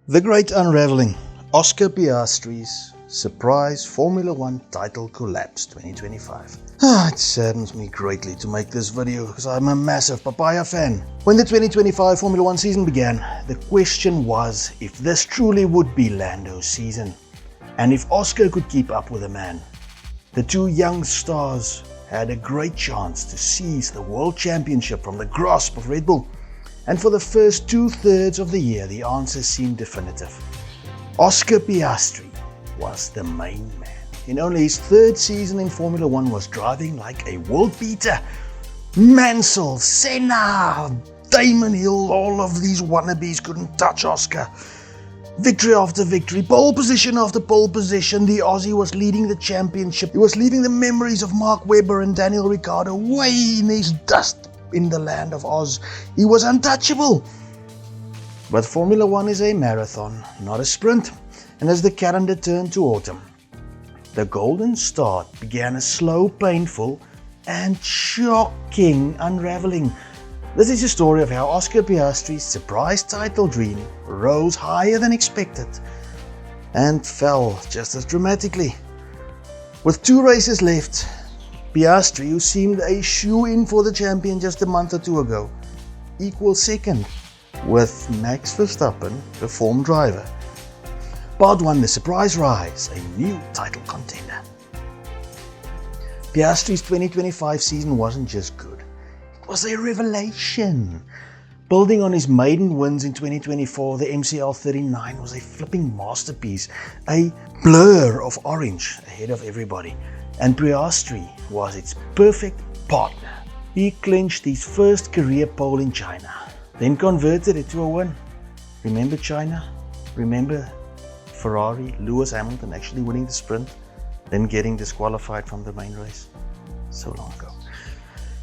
The Great Unraveling, Oscar Piastri's surprise Formula 1 title collapse 2025. It saddens me greatly to make this video because I'm a massive papaya fan. When the 2025 Formula 1 season began, the question was if this truly would be Lando's season, and if Oscar could keep up with the man. The two young stars had a great chance to seize the World Championship from the grasp of Red Bull. And for the first 2/3 of the year, the answer seemed definitive. Oscar Piastri was the main man. In only his third season in Formula 1 was driving like a world beater. Mansell, Senna, Damon Hill, all of these wannabes couldn't touch Oscar. Victory after victory, pole position after pole position, the Aussie was leading the championship. He was leaving the memories of Mark Webber and Daniel Ricciardo way in his dust. In the land of Oz, he was untouchable. But Formula 1 is a marathon, not a sprint, and as the calendar turned to autumn, the golden start began a slow, painful, and shocking unraveling. This is a story of how Oscar Piastri's surprise title dream rose higher than expected and fell just as dramatically. With 2 races left, Piastri, who seemed a shoe-in for the champion just a month or two ago, equals second, with Max Verstappen, the form driver. Part 1, the surprise rise, a new title contender. Piastri's 2025 season wasn't just good, it was a revelation. Building on his maiden wins in 2024, the MCL39 was a flipping masterpiece, a blur of orange ahead of everybody. And Piastri was its perfect partner. He clinched his first career pole in China, then converted it to a win. Remember China? Remember Ferrari, Lewis Hamilton actually winning the sprint, then getting disqualified from the main race? So long ago.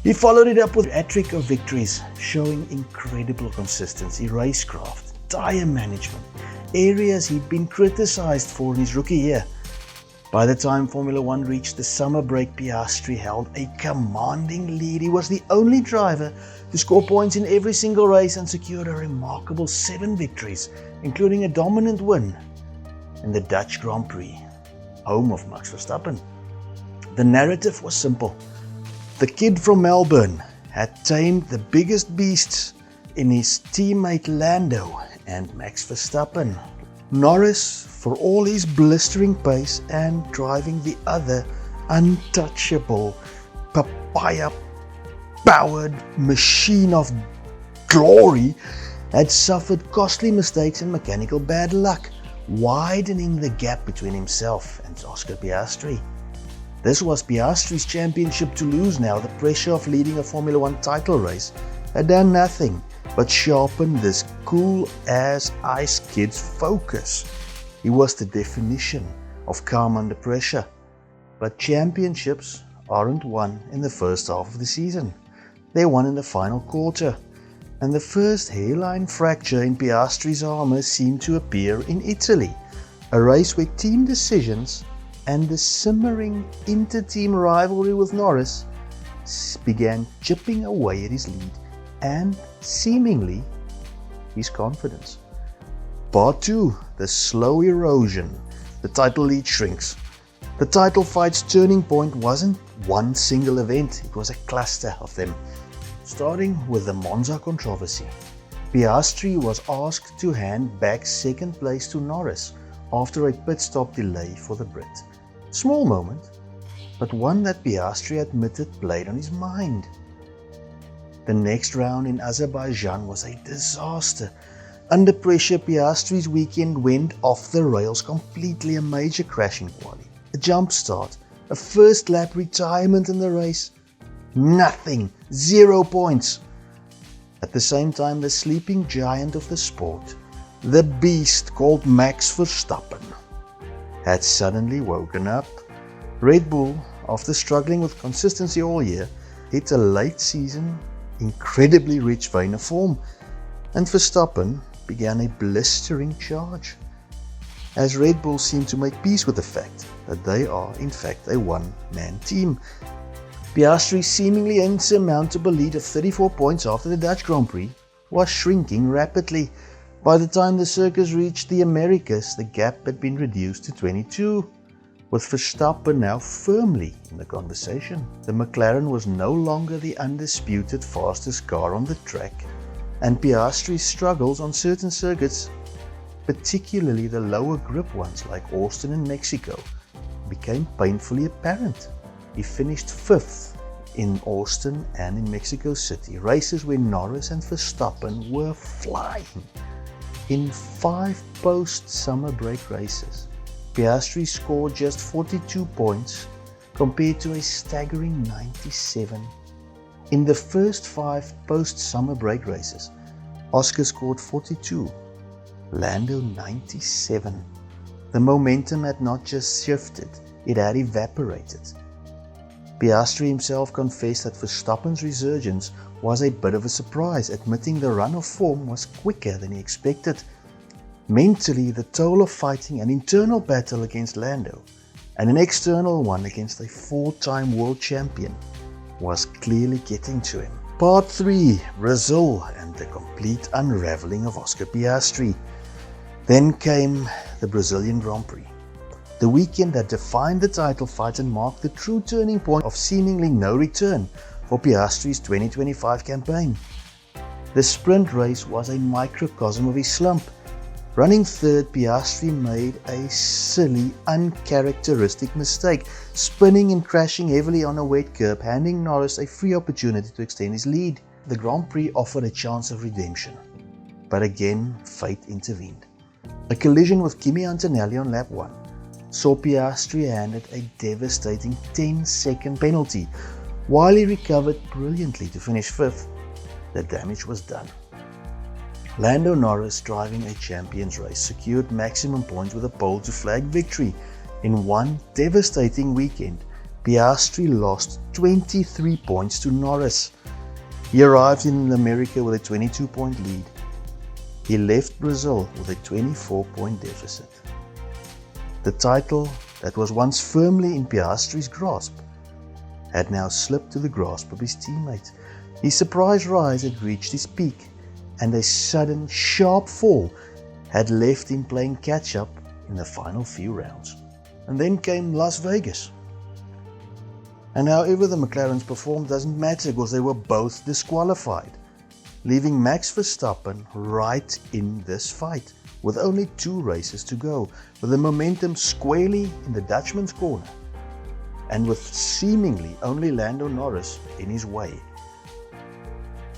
He followed it up with a hat-trick of victories, showing incredible consistency, racecraft, tyre management, areas he'd been criticized for in his rookie year. By the time Formula 1 reached the summer break, Piastri held a commanding lead. He was the only driver to score points in every single race and secured a remarkable 7 victories, including a dominant win in the Dutch Grand Prix, home of Max Verstappen. The narrative was simple. The kid from Melbourne had tamed the biggest beasts in his teammate Lando and Max Verstappen. Norris, for all his blistering pace and driving the other untouchable, papaya-powered machine of glory, had suffered costly mistakes and mechanical bad luck, widening the gap between himself and Oscar Piastri. This was Piastri's championship to lose now. The pressure of leading a Formula 1 title race had done nothing but sharpen this cool-as ice kid's focus. He was the definition of calm under pressure. But championships aren't won in the first half of the season. They're won in the final quarter. And the first hairline fracture in Piastri's armor seemed to appear in Italy, a race where team decisions and the simmering inter-team rivalry with Norris began chipping away at his lead and seemingly his confidence. Part 2, the slow erosion. The title lead shrinks. The title fight's turning point wasn't one single event, it was a cluster of them. Starting with the Monza controversy. Piastri was asked to hand back second place to Norris after a pit stop delay for the Brit. Small moment, but one that Piastri admitted played on his mind. The next round in Azerbaijan was a disaster. Under pressure, Piastri's weekend went off the rails completely. A major crash in quali, a jump start, a first lap retirement in the race. Nothing, 0 points. At the same time, the sleeping giant of the sport, the beast called Max Verstappen, had suddenly woken up. Red Bull, after struggling with consistency all year, hit a late season incredibly rich vein of form, and Verstappen began a blistering charge, as Red Bull seemed to make peace with the fact that they are in fact a one-man team. Piastri's seemingly insurmountable lead of 34 points after the Dutch Grand Prix was shrinking rapidly. By the time the circus reached the Americas, the gap had been reduced to 22, with Verstappen now firmly in the conversation. The McLaren was no longer the undisputed fastest car on the track, and Piastri's struggles on certain circuits, particularly the lower grip ones like Austin and Mexico, became painfully apparent. He finished 5th in Austin and in Mexico City, races where Norris and Verstappen were flying. In 5 post-summer break races, Piastri scored just 42 points compared to a staggering 97. In the first 5 post-summer break races, Oscar scored 42, Lando 97. The momentum had not just shifted, it had evaporated. Piastri himself confessed that Verstappen's resurgence was a bit of a surprise, admitting the run of form was quicker than he expected. Mentally, the toll of fighting an internal battle against Lando and an external one against a 4-time world champion was clearly getting to him. Part 3, Brazil and the complete unraveling of Oscar Piastri. Then came the Brazilian Grand Prix, the weekend that defined the title fight and marked the true turning point of seemingly no return for Piastri's 2025 campaign. The sprint race was a microcosm of his slump. Running third, Piastri made a silly, uncharacteristic mistake, spinning and crashing heavily on a wet curb, handing Norris a free opportunity to extend his lead. The Grand Prix offered a chance of redemption, but again fate intervened. A collision with Kimi Antonelli on lap 1 saw Piastri handed a devastating 10-second penalty. While he recovered brilliantly to finish 5th, the damage was done. Lando Norris, driving a champions race, secured maximum points with a pole to flag victory. In one devastating weekend, Piastri lost 23 points to Norris. He arrived in America with a 22-point lead. He left Brazil with a 24-point deficit. The title that was once firmly in Piastri's grasp had now slipped to the grasp of his teammates. His surprise rise had reached his peak, and a sudden, sharp fall had left him playing catch-up in the final few rounds. And then came Las Vegas. And however the McLarens performed doesn't matter because they were both disqualified, leaving Max Verstappen right in this fight with only 2 races to go, with the momentum squarely in the Dutchman's corner and with seemingly only Lando Norris in his way.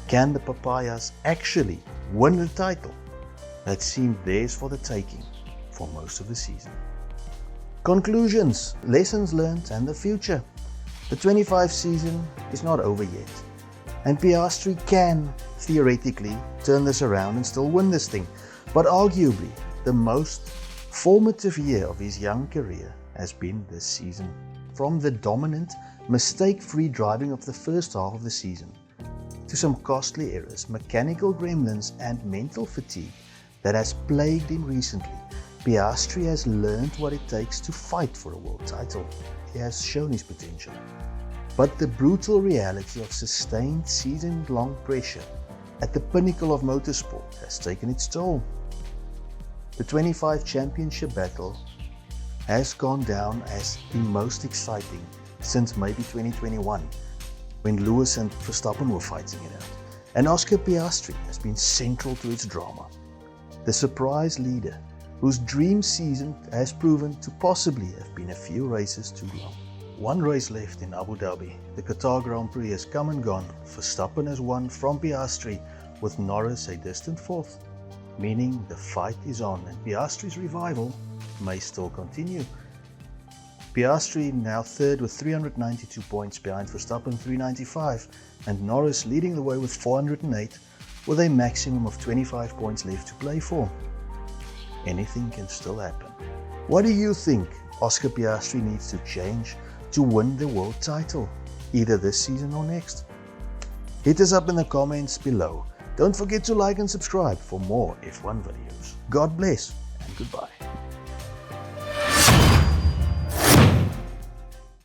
Can the Papayas actually win the title that seemed theirs for the taking for most of the season? Conclusions, lessons learned, and the future. The 25 season is not over yet, and Piastri can theoretically turn this around and still win this thing, but arguably the most formative year of his young career has been this season. From the dominant, mistake-free driving of the first half of the season, to some costly errors, mechanical gremlins, and mental fatigue that has plagued him recently, Piastri has learned what it takes to fight for a world title. He has shown his potential. But the brutal reality of sustained season-long pressure at the pinnacle of motorsport has taken its toll. The 25 championship battle has gone down as the most exciting since maybe 2021. When Lewis and Verstappen were fighting it out, and Oscar Piastri has been central to its drama. The surprise leader, whose dream season has proven to possibly have been a few races too long. 1 race left in Abu Dhabi. The Qatar Grand Prix has come and gone. Verstappen has won from Piastri, with Norris a distant 4th, meaning the fight is on and Piastri's revival may still continue. Piastri now 3rd with 392 points behind Verstappen 395, and Norris leading the way with 408 with a maximum of 25 points left to play for. Anything can still happen. What do you think Oscar Piastri needs to change to win the world title, either this season or next? Hit us up in the comments below. Don't forget to like and subscribe for more F1 videos. God bless and goodbye.